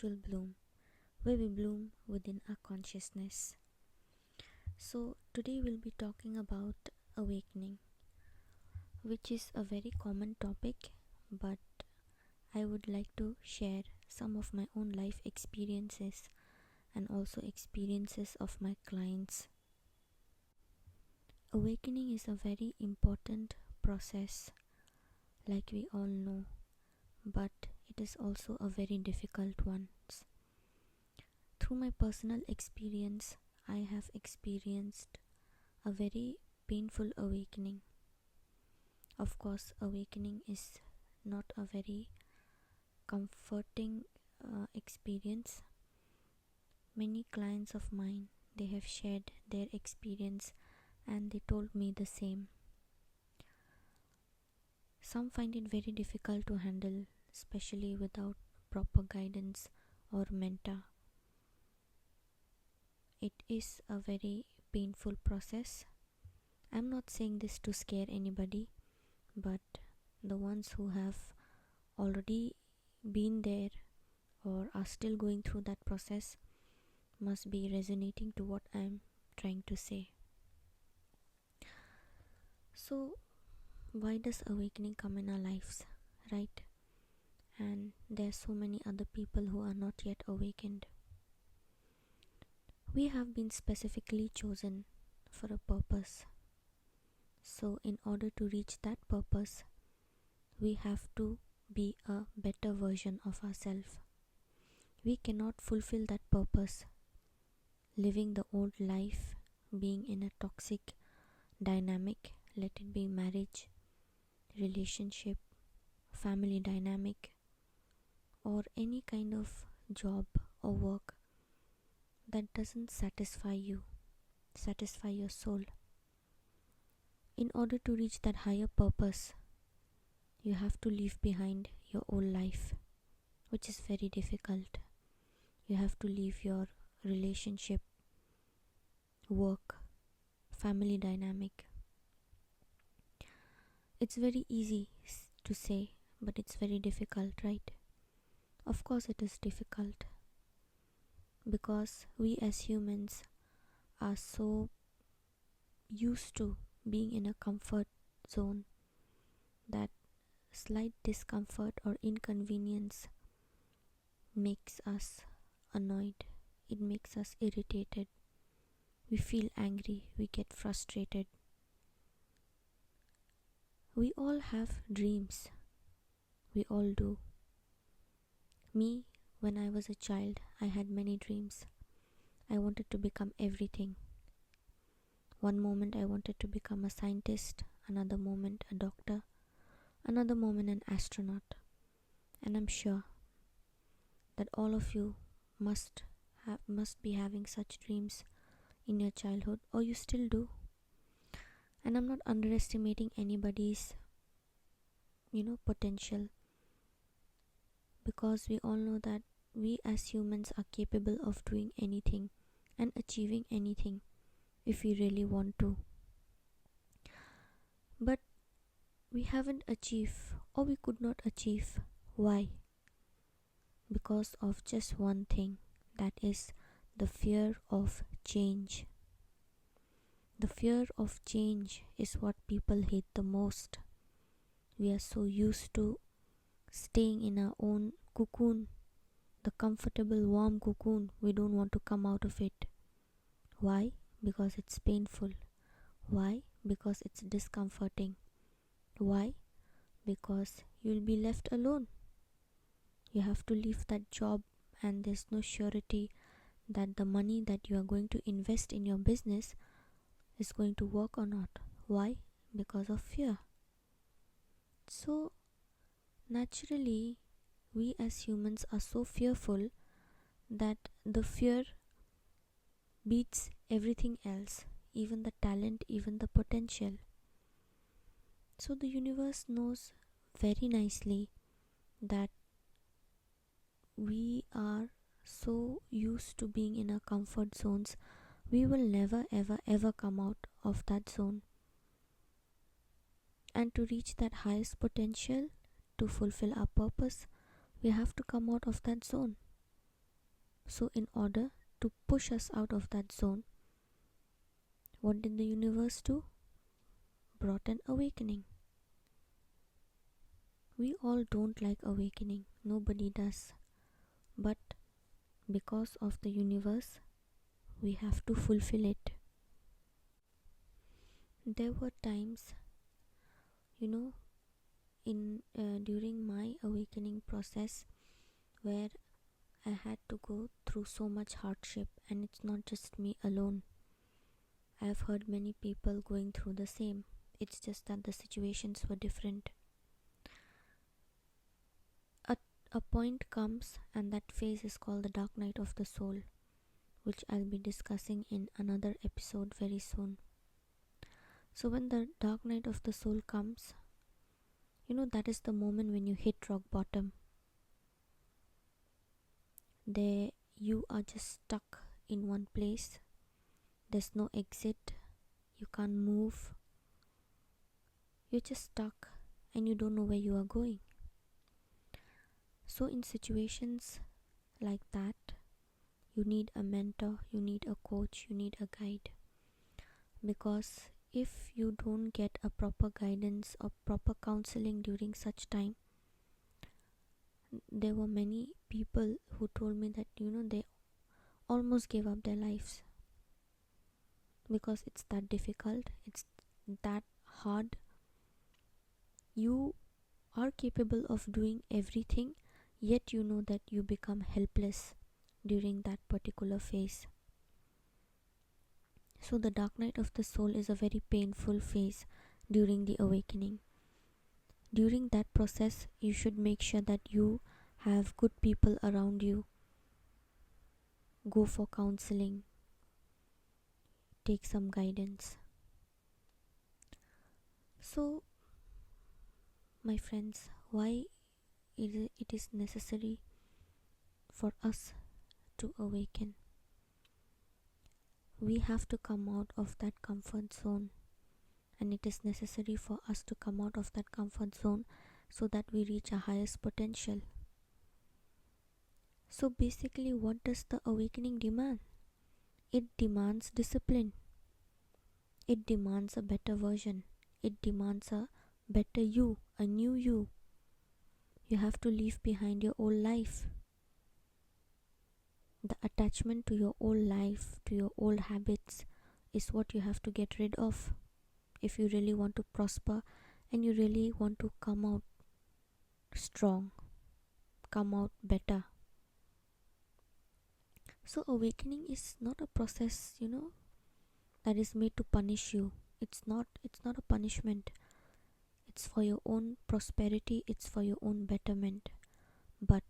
Spiritual Bloom, where we bloom within our consciousness. So, today we'll be talking about awakening, which is a very common topic, but I would like to share some of my own life experiences and also experiences of my clients. Awakening is a very important process, like we all know, but it is also a very difficult one. Through my personal experience, I have experienced a very painful awakening. Of course, awakening is not a very comforting experience. Many clients of mine, they have shared their experience and they told me the same. Some find it very difficult to handle, especially without proper guidance or mentor. It is a very painful process. I'm not saying this to scare anybody, but the ones who have already been there or are still going through that process must be resonating to what I'm trying to say. So, why does awakening come in our lives, right? And there's so many other people who are not yet awakened. We have been specifically chosen for a purpose. So, in order to reach that purpose, we have to be a better version of ourselves. We cannot fulfill that purpose living the old life, being in a toxic dynamic, let it be marriage, relationship, family dynamic, or any kind of job or work that doesn't satisfy you, satisfy your soul. In order to reach that higher purpose, you have to leave behind your old life, which is very difficult. You have to leave your relationship, work, family dynamic. It's very easy to say, but it's very difficult, right? Of course, it is difficult because we as humans are so used to being in a comfort zone that slight discomfort or inconvenience makes us annoyed, it makes us irritated, we feel angry, we get frustrated. We all have dreams, we all do. Me, when I was a child, I had many dreams. I wanted to become everything. One moment I wanted to become a scientist, another moment a doctor, another moment an astronaut. And I'm sure that all of you must be having such dreams in your childhood, or you still do. And I'm not underestimating anybody's potential, because we all know that we as humans are capable of doing anything and achieving anything if we really want to. But we haven't achieved, or we could not achieve. Why? Because of just one thing, that is the fear of change. The fear of change is what people hate the most. We are so used to staying in our own cocoon, the comfortable warm cocoon. We don't want to come out of it. Why? Because it's painful. Why? Because it's discomforting. Why? Because you'll be left alone. You have to leave that job and there's no surety that the money that you are going to invest in your business is going to work or not. Why? Because of fear. So, naturally, we as humans are so fearful that the fear beats everything else, even the talent, even the potential. So, the universe knows very nicely that we are so used to being in our comfort zones, we will never ever come out of that zone. And to reach that highest potential, to fulfill our purpose, we have to come out of that zone. So, in order to push us out of that zone, what did the universe do? Brought an awakening. We all don't like awakening, nobody does. But because of the universe, we have to fulfill it. There were times, you know, in during my awakening process where I had to go through so much hardship, and it's not just me alone. I've heard many people going through the same. It's just that the situations were different. A point comes, and that phase is called the dark night of the soul, which I'll be discussing in another episode very soon. So, when the dark night of the soul comes, that is the moment when you hit rock bottom. There, you are just stuck in one place, there's no exit, you can't move, you're just stuck, and you don't know where you are going. So, in situations like that, you need a mentor, you need a coach, you need a guide. Because if you don't get a proper guidance or proper counseling during such time, there were many people who told me that they almost gave up their lives because it's that difficult, it's that hard. You are capable of doing everything, yet you know that you become helpless during that particular phase. So, the dark night of the soul is a very painful phase during the awakening. During that process, you should make sure that you have good people around you. Go for counseling, take some guidance. So, my friends, why it is necessary for us to awaken? We have to come out of that comfort zone, and it is necessary for us to come out of that comfort zone so that we reach our highest potential. So basically, what does the awakening demand? It demands discipline, it demands a better version, it demands a better you, a new you. You have to leave behind your old life. The attachment to your old life, to your old habits, is what you have to get rid of if you really want to prosper and you really want to come out strong, come out better. So, awakening is not a process, that is made to punish you. It's not a punishment. It's for your own prosperity, it's for your own betterment. But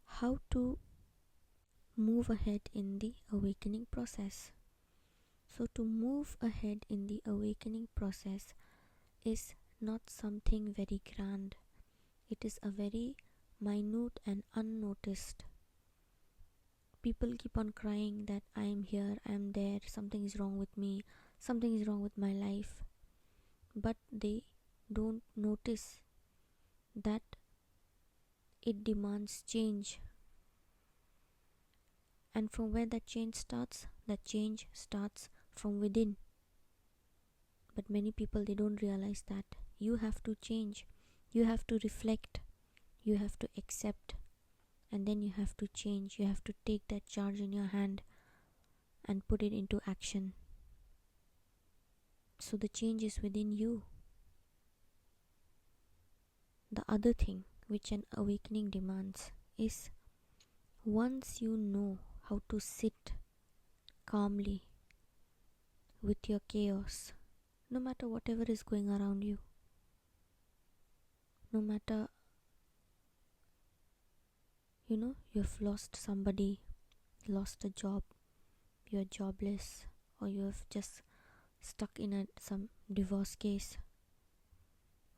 how to move ahead in the awakening process? So, to move ahead in the awakening process is not something very grand, it is a very minute and unnoticed. People keep on crying that I am here, I am there, something is wrong with me, something is wrong with my life. But they don't notice that it demands change. And from where that change starts from within. But many people, they don't realize that you have to change, you have to reflect, you have to accept, and then you have to change. You have to take that charge in your hand and put it into action. So the change is within you. The other thing which an awakening demands is, once you know how to sit calmly with your chaos, no matter whatever is going around you, no matter you've lost somebody, lost a job, you're jobless, or you have just stuck in some divorce case,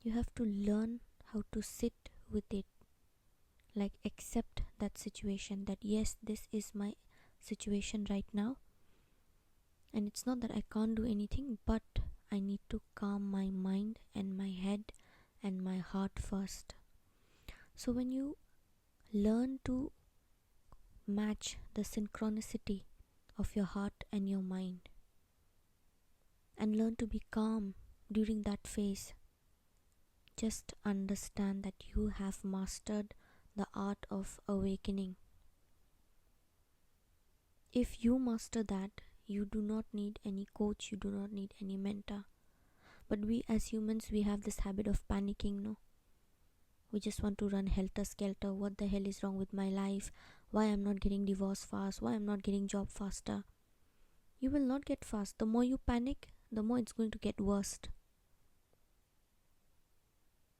you have to learn how to sit with it, like accept that situation, that yes, this is my situation right now, and it's not that I can't do anything, but I need to calm my mind and my head and my heart first. So when you learn to match the synchronicity of your heart and your mind, and learn to be calm during that phase. Just understand that you have mastered the art of awakening. If you master that, you do not need any coach, you do not need any mentor. But we as humans, we have this habit of panicking, no? We just want to run helter skelter. What the hell is wrong with my life? Why I'm not getting divorced fast? Why I'm not getting job faster? You will not get fast. The more you panic, the more it's going to get worse.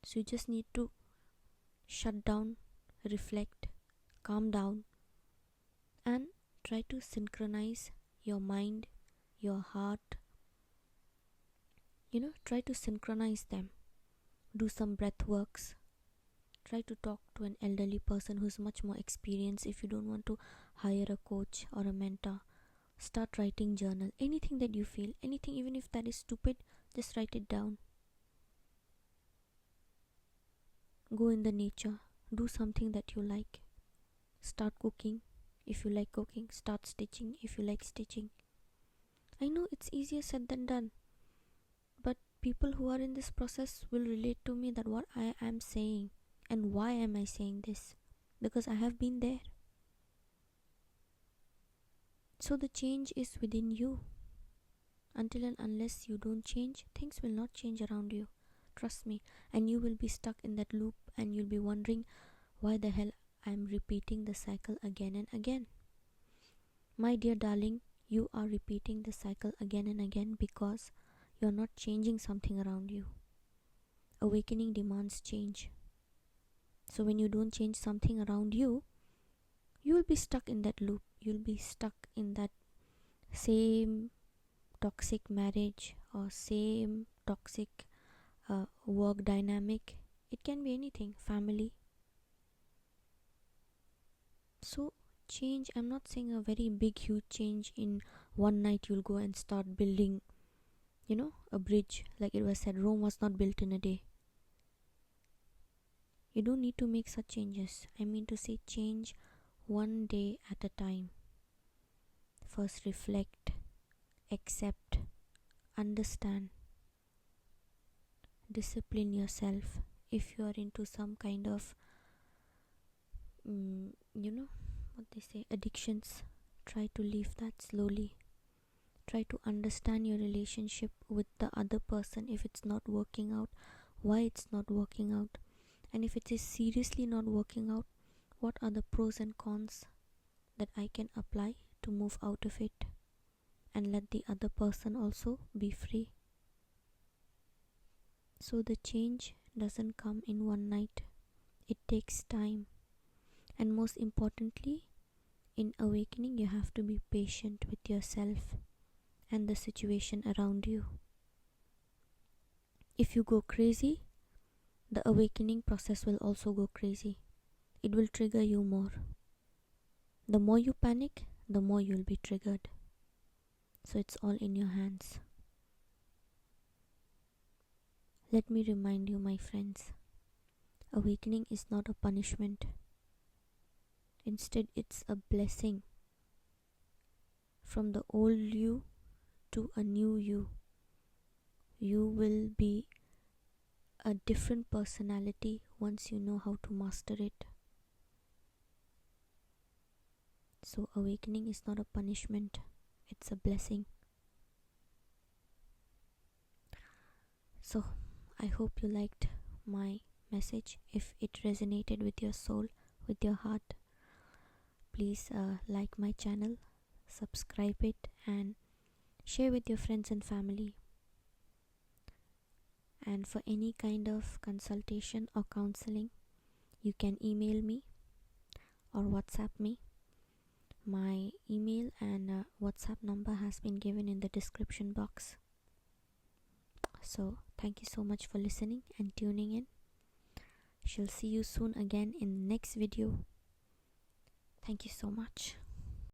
So you just need to shut down, reflect, calm down, and try to synchronize your mind, your heart. Try to synchronize them. Do some breath works. Try to talk to an elderly person who's much more experienced. If you don't want to hire a coach or a mentor, start writing journal. Anything that you feel, anything, even if that is stupid, just write it down. Go in the nature. Do something that you like. Start cooking if you like cooking. Start stitching if you like stitching. I know it's easier said than done, but people who are in this process will relate to me that what I am saying. And why am I saying this? Because I have been there. So the change is within you. Until and unless you don't change, things will not change around you. Trust me. And you will be stuck in that loop, and you'll be wondering why the hell I'm repeating the cycle again and again. My dear darling, you are repeating the cycle again and again because you're not changing something around you. Awakening demands change. So when you don't change something around you, you will be stuck in that loop. You'll be stuck in that same toxic marriage or same toxic work dynamic. It can be anything, family. So change, I'm not saying a very big huge change in one night you'll go and start building, a bridge. Like it was said, Rome was not built in a day. You don't need to make such changes. I mean to say, change one day at a time. First reflect, accept, understand, discipline yourself. If you are into some kind of what they say, addictions, try to leave that slowly. Try to understand your relationship with the other person. If it's not working out, why it's not working out, and if it is seriously not working out, what are the pros and cons that I can apply to move out of it, and let the other person also be free. So the change doesn't come in one night. It takes time. And most importantly, in awakening, you have to be patient with yourself and the situation around you. If you go crazy, the awakening process will also go crazy. It will trigger you more. The more you panic, the more you'll be triggered. So it's all in your hands. Let me remind you, my friends, awakening is not a punishment. Instead, it's a blessing. From the old you to a new you. You will be a different personality once you know how to master it. So awakening is not a punishment, it's a blessing. So I hope you liked my message. If it resonated with your soul, with your heart, please like my channel, subscribe it, and share with your friends and family. And for any kind of consultation or counseling, you can email me or WhatsApp me. My email and WhatsApp number has been given in the description box. So thank you so much for listening and tuning in. Shall see you soon again in the next video. Thank you so much.